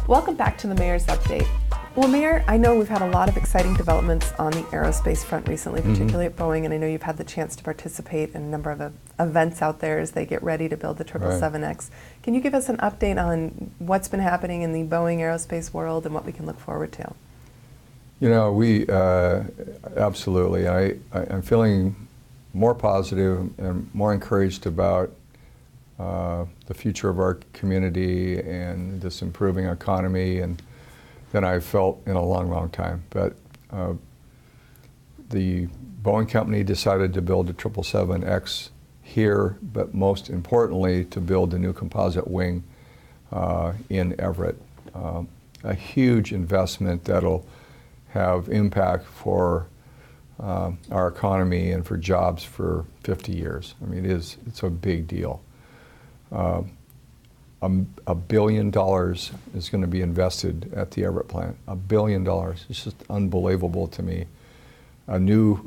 Welcome back to the Mayor's Update. Well, Mayor, I know we've had a lot of exciting developments on the aerospace front recently, particularly at Boeing, and I know you've had the chance to participate in a number of events out there as they get ready to build the 777X. Can you give us an update on what's been happening in the Boeing aerospace world and what we can look forward to? You know, we absolutely. I'm feeling more positive and more encouraged about the future of our community and this improving economy and than I've felt in a long, long time. But the Boeing company decided to build a 777X here, but most importantly, to build a new composite wing in Everett. A huge investment that'll have impact for our economy and for jobs for 50 years. I mean, it's a big deal. $1 billion is going to be invested at the Everett plant. $1 billion. It's just unbelievable to me. A new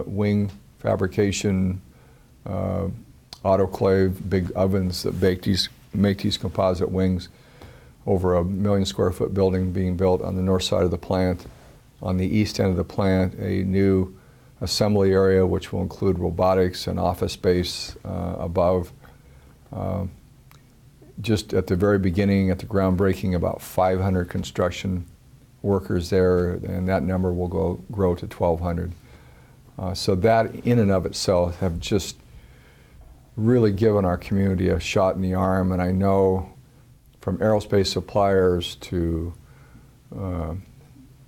wing fabrication, autoclave, big ovens that make these composite wings. Over 1 million square foot building being built on the north side of the plant. On the east end of the plant, a new assembly area which will include robotics and office space above. Just at the very beginning, at the groundbreaking, about 500 construction workers there, and that number will grow to 1,200. So that in and of itself have just really given our community a shot in the arm, and I know from aerospace suppliers to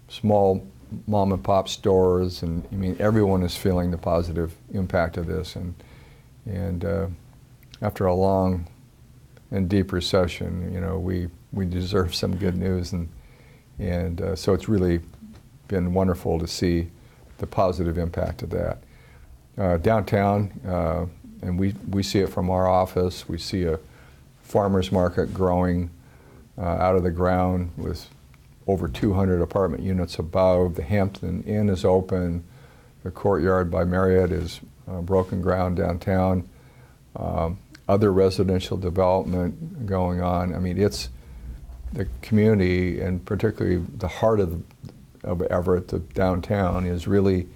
small mom and pop stores, and I mean everyone is feeling the positive impact of this, and after a long and deep recession, you know, we deserve some good news, and so it's really been wonderful to see the positive impact of that. Downtown, and we see it from our office, we see a farmers market growing out of the ground with over 200 apartment units above. The Hampton Inn is open. The Courtyard by Marriott is broken ground downtown. Other residential development going on. I mean, it's the community, and particularly the heart of Everett, the downtown, is really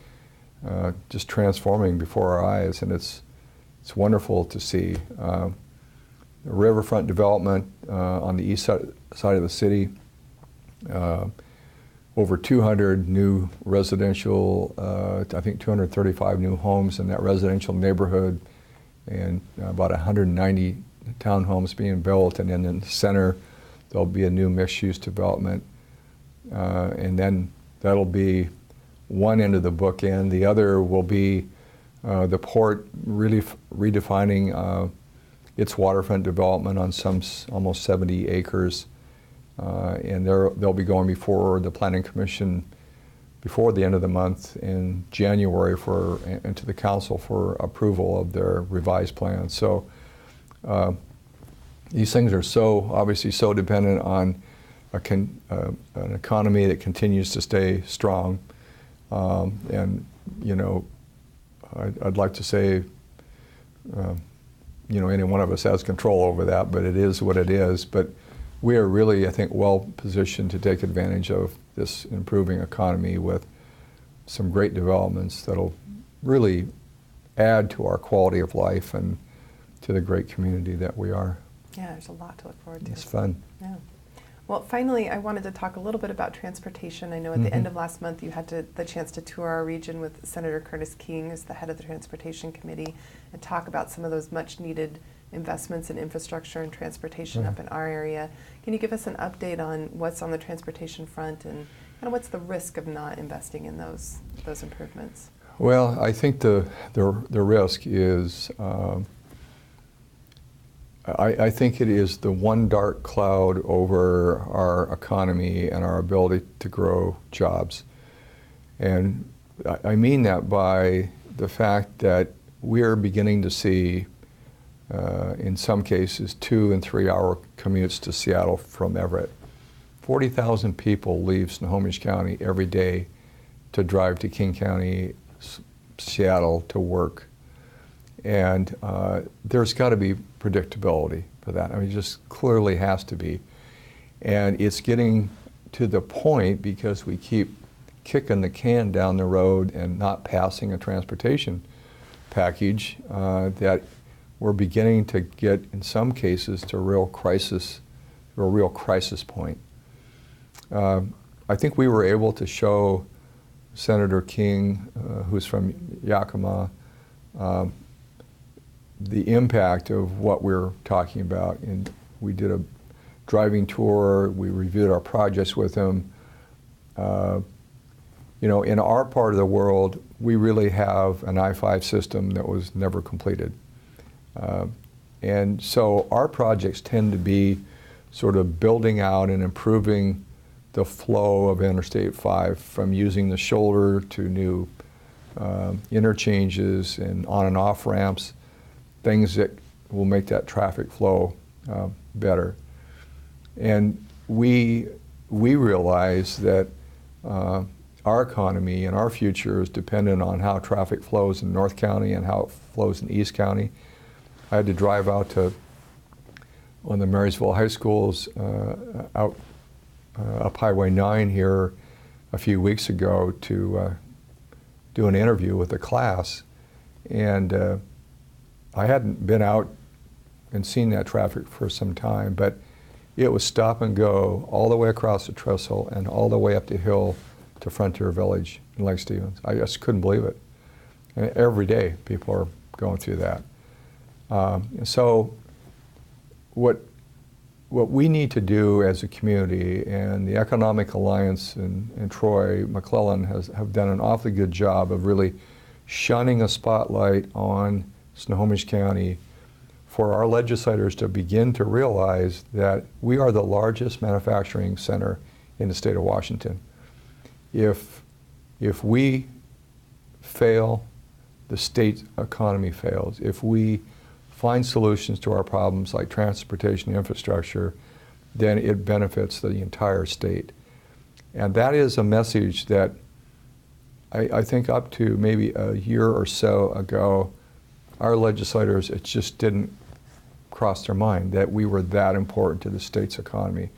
just transforming before our eyes, and it's wonderful to see. The riverfront development on the east side of the city, over 200 new residential, I think 235 new homes in that residential neighborhood, and about 190 townhomes being built, and then in the center there'll be a new mixed-use development, and then that'll be one end of the bookend. The other will be the port really redefining its waterfront development on some almost 70 acres, and they'll be going before the Planning Commission before the end of the month in January and to the council for approval of their revised plans. So these things are obviously so dependent on an economy that continues to stay strong. And you know, I'd like to say, you know, any one of us has control over that, but it is what it is. But we are really, I think, well positioned to take advantage of this improving economy with some great developments that'll really add to our quality of life and to the great community that we are. Yeah, there's a lot to look forward to. It's fun. Yeah. Well, finally, I wanted to talk a little bit about transportation. I know at the end of last month you had the chance to tour our region with Senator Curtis King as the head of the Transportation Committee and talk about some of those much needed investments in infrastructure and transportation up in our area. Can you give us an update on what's on the transportation front and kind of what's the risk of not investing in those improvements? Well, I think the risk is, I think it is the one dark cloud over our economy and our ability to grow jobs. And I mean that by the fact that we are beginning to see in some cases 2 and 3 hour commutes to Seattle from Everett. 40,000 people leave Snohomish County every day to drive to King County, Seattle to work. And there's got to be predictability for that. I mean, it just clearly has to be. And it's getting to the point, because we keep kicking the can down the road and not passing a transportation package, that we're beginning to get, in some cases, to a real crisis point. I think we were able to show Senator King, who's from Yakima, the impact of what we're talking about. And we did a driving tour, we reviewed our projects with him. You know, in our part of the world, we really have an I-5 system that was never completed. And so our projects tend to be sort of building out and improving the flow of Interstate 5, from using the shoulder to new interchanges and on and off ramps, things that will make that traffic flow better. And we realize that our economy and our future is dependent on how traffic flows in North County and how it flows in East County. I had to drive out to one of the Marysville high schools up Highway 9 here a few weeks ago to do an interview with a class. And I hadn't been out and seen that traffic for some time, but it was stop and go all the way across the trestle and all the way up the hill to Frontier Village in Lake Stevens. I just couldn't believe it. And every day people are going through that. So what we need to do as a community, and the Economic Alliance and Troy McClellan have done an awfully good job of really shining a spotlight on Snohomish County, for our legislators to begin to realize that we are the largest manufacturing center in the state of Washington. If we fail, the state economy fails. If we find solutions to our problems like transportation infrastructure, then it benefits the entire state. And that is a message that I think up to maybe a year or so ago, our legislators, it just didn't cross their mind that we were that important to the state's economy.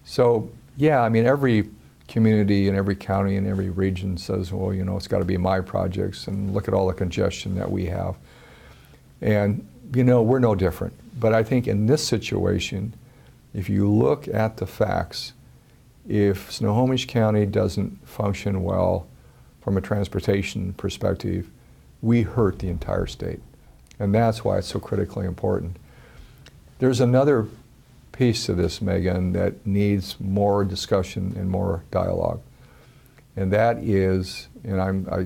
So yeah, I mean, every community and every county and every region says, well, you know, it's got to be my projects, and look at all the congestion that we have. And you know, we're no different. But I think in this situation, if you look at the facts, if Snohomish County doesn't function well from a transportation perspective, we hurt the entire state. And that's why it's so critically important. There's another piece to this, Megan, that needs more discussion and more dialogue. And that is, and I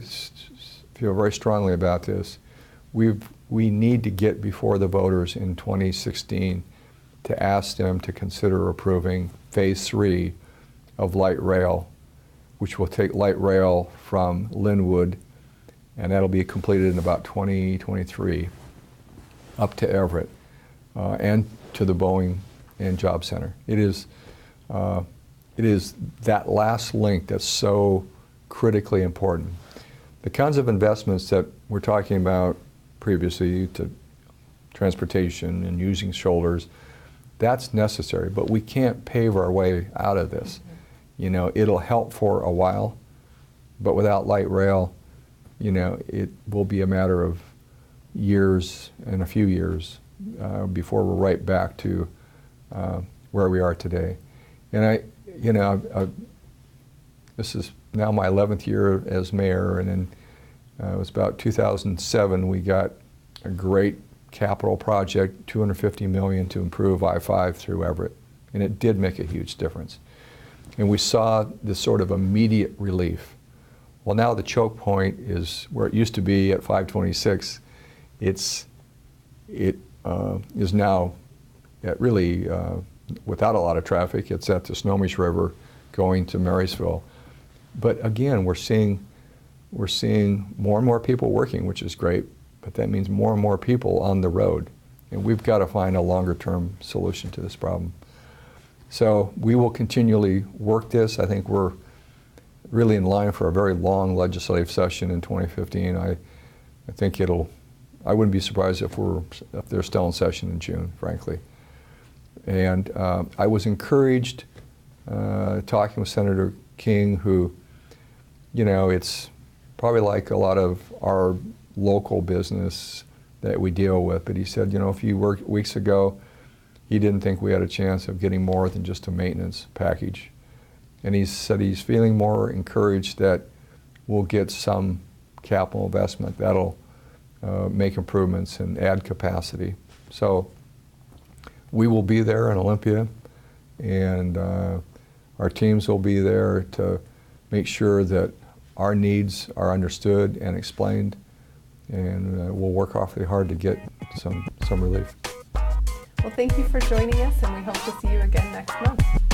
feel very strongly about this, we need to get before the voters in 2016 to ask them to consider approving Phase 3 of light rail, which will take light rail from Linwood, and that'll be completed in about 2023, up to Everett and to the Boeing and Job Center. It is that last link that's so critically important. The kinds of investments that we're talking about previously, to transportation and using shoulders, that's necessary, but we can't pave our way out of this. You know, it'll help for a while, but without light rail, you know, it will be a matter of years and a few years before we're right back to where we are today. And this is now my 11th year as mayor, and then it was about 2007 we got a great capital project, $250 million to improve I-5 through Everett, and it did make a huge difference. And we saw this sort of immediate relief. Well, now the choke point is where it used to be at 526. It is now at really without a lot of traffic. It's at the Snohomish River going to Marysville. But again, we're seeing more and more people working, which is great, but that means more and more people on the road. And we've got to find a longer-term solution to this problem. So we will continually work this. I think we're really in line for a very long legislative session in 2015. I think I wouldn't be surprised if they're still in session in June, frankly. And I was encouraged talking with Senator King, who, you know, it's probably like a lot of our local business that we deal with, but he said, you know, a few weeks ago, he didn't think we had a chance of getting more than just a maintenance package. And he said he's feeling more encouraged that we'll get some capital investment that'll make improvements and add capacity. So we will be there in Olympia, and our teams will be there to make sure that our needs are understood and explained, and we'll work awfully hard to get some relief. Well, thank you for joining us, and we hope to see you again next month.